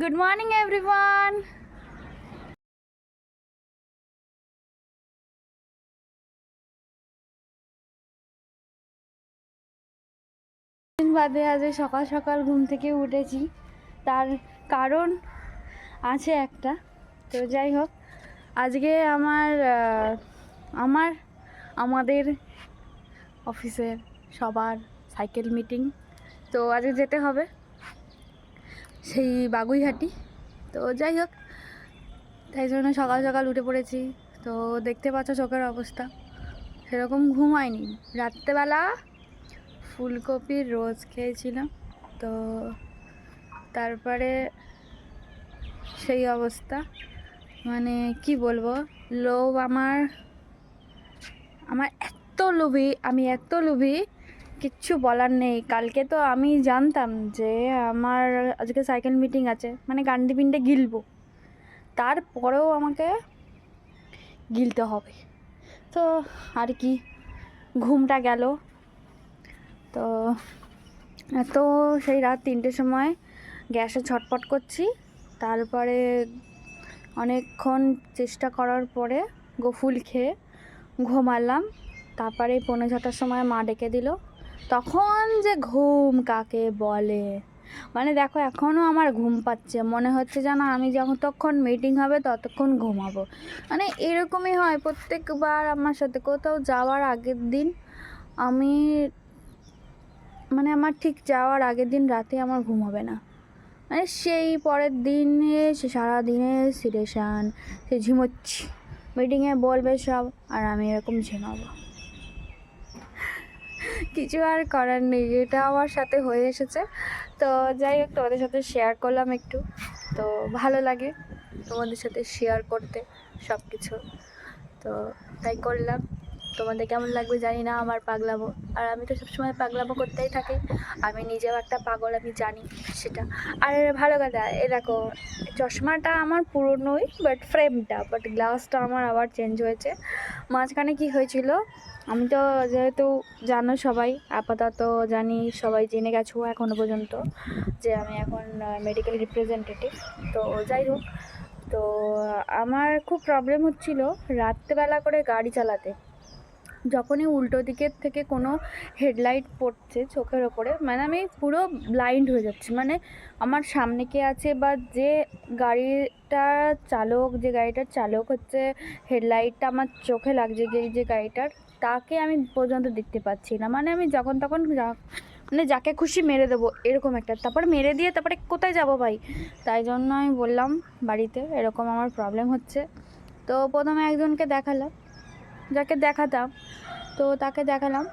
Good morning, everyone. দিন বাদে আজ সকাল সকাল ঘুম থেকে উঠেছি, তার কারণ আছে একটা। তো যাই হোক, আজকে আমাদের অফিসের সবার সাইকেল মিটিং। তো আজকে যেতে হবে সেই বাগুইহাটি। তো যাই হোক, তাই জন্য সকাল সকাল উঠে পড়েছি। তো দেখতে পাচ্ছ চোখের অবস্থা, সেরকম ঘুম হয়নি। রাত্রেবেলা ফুলকপির রোজ খেয়েছিলাম, তো তারপরে সেই অবস্থা, মানে কি বলবো, লোভ আমার আমার আমি এত লোভী, কিচ্ছু বলার নেই। কালকে তো আমি জানতাম যে আমার আজকে সাইকেল মিটিং আছে, মানে গান্ডি পিন্ডে গিলবো, তারপরেও আমাকে গিলতে হবে। তো আর কি, ঘুমটা গেল। তো এত সেই রাত 3টের সময় গ্যাসে ছটপট করছি। তারপরে অনেকক্ষণ চেষ্টা করার পরে গোফুল খেয়ে ঘুমালাম। তারপরে 5:45টার সময় মা ডেকে দিল। তখন যে ঘুম কাকে বলে, মানে দেখো এখনও আমার ঘুম পাচ্ছে, মনে হচ্ছে যেন আমি যতক্ষণ মিটিং হবে ততক্ষণ ঘুমাবো। মানে এরকমই হয় প্রত্যেকবার আমার সাথে। কোথাও যাওয়ার আগের দিন আমার ঠিক যাওয়ার আগের দিন রাতে আমার ঘুম হবে না, মানে সেই পরের দিনে সে সারাদিনে সিরিয়াসান, সে ঝিমোচ্ছি, মিটিংয়ে বলবে সব, আর আমি এরকম ঝিমাবো। কিছু আর করার নেই, এটা আমার সাথে হয়ে এসেছে। তো যাই হোক, তোমাদের সাথে শেয়ার করলাম একটু। তো ভালো লাগে তোমাদের সাথে শেয়ার করতে সব কিছু, তো তাই করলাম। তোমাদের কেমন লাগবে জানি না আমার পাগলামো, আর আমি তো সবসময় পাগলামো করতেই থাকি। আমি নিজেও একটা পাগল, আমি জানি সেটা। আর ভালো কথা, এ দেখো, চশমাটা আমার পুরনোই, বাট গ্লাসটা আমার আবার চেঞ্জ হয়েছে। মাঝখানে কি হয়েছিল, আমি তো যেহেতু জানো সবাই, আপাতত জানি, সবাই জেনে গেছো এখনও পর্যন্ত, যে আমি এখন মেডিকেল রিপ্রেজেন্টেটিভ। তো যাই হোক, তো আমার খুব প্রবলেম হচ্ছিল রাত্রেবেলা করে গাড়ি চালাতে। যখনই উল্টো দিকের থেকে কোনো হেডলাইট পড়ছে চোখের ওপরে, মানে আমি পুরো ব্লাইন্ড হয়ে যাচ্ছি। মানে আমার সামনে কে আছে, বা যে গাড়িটার চালক হচ্ছে, হেডলাইটটা আমার চোখে লাগছে, যে গাড়িটার, তাকে আমি পর্যন্ত দেখতে পাচ্ছি না। মানে আমি যখন তখন মানে যাকে খুশি মেরে দেবো এরকম একটা, তারপরে মেরে দিয়ে তারপরে কোথায় যাব ভাই। তাই জন্য আমি বললাম বাড়িতে এরকম আমার প্রবলেম হচ্ছে। তো প্রথমে একজনকে দেখালাম, যাকে দেখাতাম, তো তাকে দেখালাম।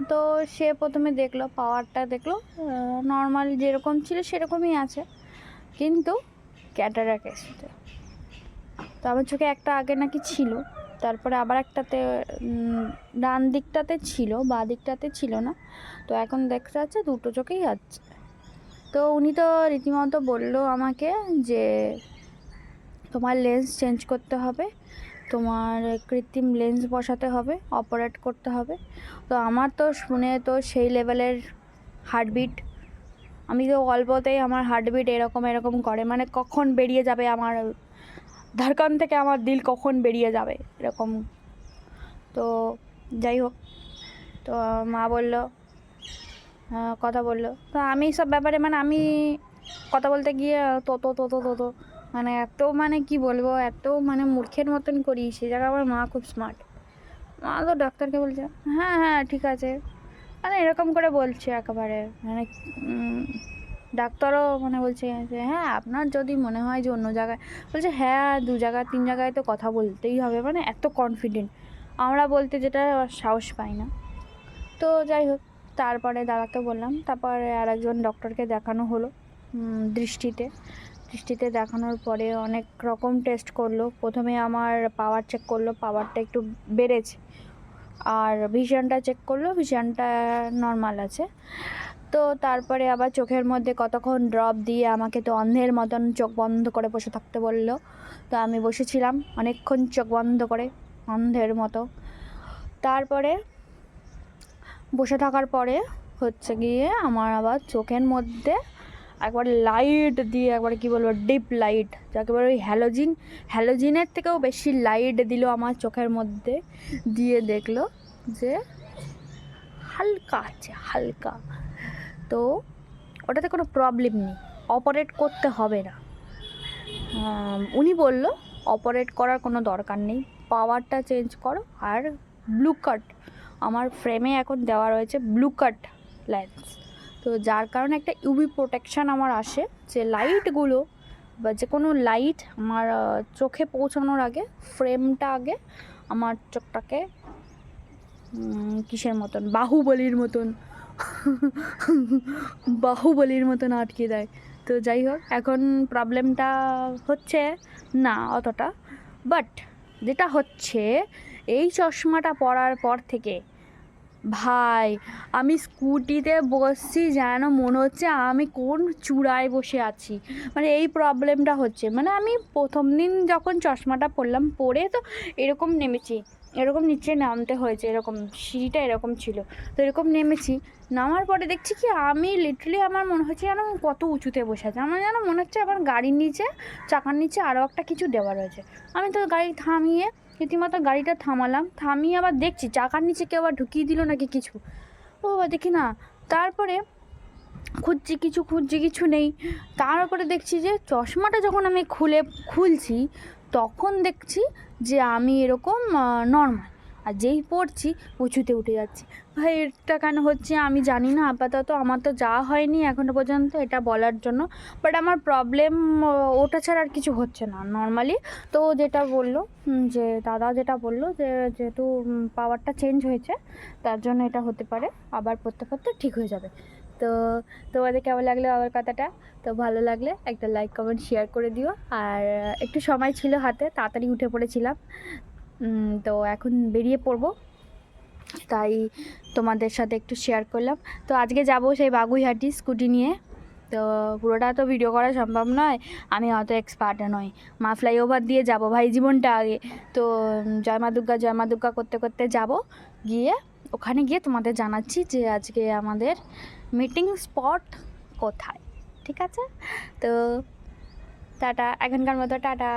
তো সে প্রথমে দেখলো, পাওয়ারটা দেখলো নর্মাল যেরকম ছিল সেরকমই আছে, কিন্তু ক্যাটারাক্ট এসেছে। তো আমার চোখে একটা আগে নাকি ছিল, তারপরে আবার একটাতে ডান দিকটাতে ছিল, বাঁ দিকটাতে ছিল না। তো এখন দেখতে যাচ্ছে দুটো চোখেই আছে। তো উনি তো রীতিমতো বললো আমাকে যে তোমার লেন্স চেঞ্জ করতে হবে, তোমার কৃত্রিম লেন্স বসাতে হবে, অপারেট করতে হবে। তো আমার তো শুনে তো সেই লেভেলের হার্টবিট, আমি তো অল্পতেই আমার হার্টবিট এরকম করে, মানে কখন বেরিয়ে যাবে আমার ধড়কন থেকে, আমার দিল কখন বেরিয়ে যাবে এরকম। তো যাই হোক, তো মা বললো, কথা বললো। তো আমি সব ব্যাপারে, মানে আমি কথা বলতে গিয়ে তো মানে এত, মানে কি বলবো, এত মানে মূর্খের মতন করি। সে জায়গায় আমার মা খুব স্মার্ট। মা তো ডাক্তারকে বলছে হ্যাঁ হ্যাঁ ঠিক আছে, মানে এরকম করে বলছে একেবারে, মানে ডাক্তারও মানে বলছে যে হ্যাঁ আপনার যদি মনে হয় যে অন্য জায়গায়, বলছে হ্যাঁ 2 জায়গায় 3 জায়গায় তো কথা বলতেই হবে, মানে এত কনফিডেন্ট। আমরা বলতে যেটা সাহস পাই না। তো যাই হোক, তারপরে দাদাকে বললাম, তারপরে আরেকজন ডক্টরকে দেখানো হলো দৃষ্টিতে দেখানোর পরে অনেক রকম টেস্ট করলো। প্রথমে আমার পাওয়ার চেক করলো, পাওয়ারটা একটু বেড়েছে, আর ভিশনটা চেক করলো, ভিশনটা নর্মাল আছে। তো তারপরে আবার চোখের মধ্যে কতক্ষণ ড্রপ দিয়ে আমাকে তো অন্ধের মতন চোখ বন্ধ করে বসে থাকতে বললো। তো আমি বসেছিলাম অনেকক্ষণ চোখ বন্ধ করে, অন্ধের মতো। তারপরে বসে থাকার পরে হচ্ছে গিয়ে আমার আবার চোখের মধ্যে একবারে লাইট দিয়ে, একবারে কী বলবো, ডিপ লাইট, যাকে বলে ওই হ্যালোজিনের থেকেও বেশি লাইট দিল আমার চোখের মধ্যে, দিয়ে দেখলো যে হালকা আছে, হালকা। তো ওটাতে কোনো প্রবলেম নেই, অপারেট করতে হবে না। উনি বলল অপারেট করার কোনো দরকার নেই, পাওয়ারটা চেঞ্জ করো। আর ব্লু কাট, আমার ফ্রেমে এখন দেওয়া রয়েছে ব্লু কাট লেন্স, তো যার কারণে একটা ইউভি প্রোটেকশান আমার আসে, যে লাইটগুলো বা যে কোনো লাইট আমার চোখে পৌঁছানোর আগে, ফ্রেমটা আগে আমার চোখটাকে কিসের মতন, বাহুবলীর মতন আটকে দেয়। তো যাই হোক, এখন প্রবলেমটা হচ্ছে না অতটা, বাট যেটা হচ্ছে এই চশমাটা পরার পর থেকে ভাই আমি স্কুটিতে বসছি যেন মনে হচ্ছে আমি কোন চূড়ায় বসে আছি, মানে এই প্রবলেমটা হচ্ছে। মানে আমি প্রথম দিন যখন চশমাটা পরলাম, পরে তো এরকম নেমেছি, এরকম নিচে নামতে হয়েছে, এরকম সিঁড়িটা এরকম ছিল, তো এরকম নেমেছি। নামার পরে দেখছি কি আমি লিটারালি, আমার মনে হচ্ছে যেন কত উঁচুতে বসে আছে, আমার যেন মনে হচ্ছে আমার গাড়ির নিচে, চাকার নিচে আরও একটা কিছু দেওয়া রয়েছে। আমি তো গাড়ি থামিয়ে রীতিমতো গাড়িটা থামিয়ে আবার দেখছি চাকার নিচে কেউ আবার ঢুকিয়ে দিল নাকি কিছু। ও দেখি না, তারপরে খুঁজছি কিছু নেই। তারপরে দেখছি যে চশমাটা যখন আমি খুলছি, তখন দেখছি যে আমি এরকম নর্মাল, আর যেই পড়ছি উঁচুতে উঠে যাচ্ছি। ভাই এটা কেন হচ্ছে আমি জানি না, আপাতত আমার তো যাওয়া হয়নি এখনও পর্যন্ত এটা বলার জন্য, বাট আমার প্রবলেম ওটা ছাড়া আর কিছু হচ্ছে না নর্মালি। তো যেটা বললো, যে দাদা যেটা বললো, যে যেহেতু পাওয়ারটা চেঞ্জ হয়েছে, তার জন্য এটা হতে পারে, আবার পড়তে ঠিক হয়ে যাবে। তো তোমাদের কেমন লাগলো আমার কথাটা? তো ভালো লাগলে একটা লাইক কমেন্ট শেয়ার করে দিও। আর একটু সময় ছিল হাতে, তাড়াতাড়ি উঠে পড়েছিলাম, তো এখন বেরিয়ে পড়বো, তাই তোমাদের সাথে একটু শেয়ার করলাম। তো আজকে যাব সেই বাগুইহাটি স্কুটি নিয়ে, তো পুরোটা তো ভিডিও করা সম্ভব নয়, আমি অত এক্সপার্টও নই। মা ফ্লাইওভার দিয়ে যাব, ভাই জীবনটা আগে। তো জয় মা দুর্গা করতে করতে যাব, গিয়ে ওখানে গিয়ে তোমাদের জানাচ্ছি যে আজকে আমাদের মিটিং স্পট কোথায়। ঠিক আছে, তো টাটা, এখনকার মতো টাটা।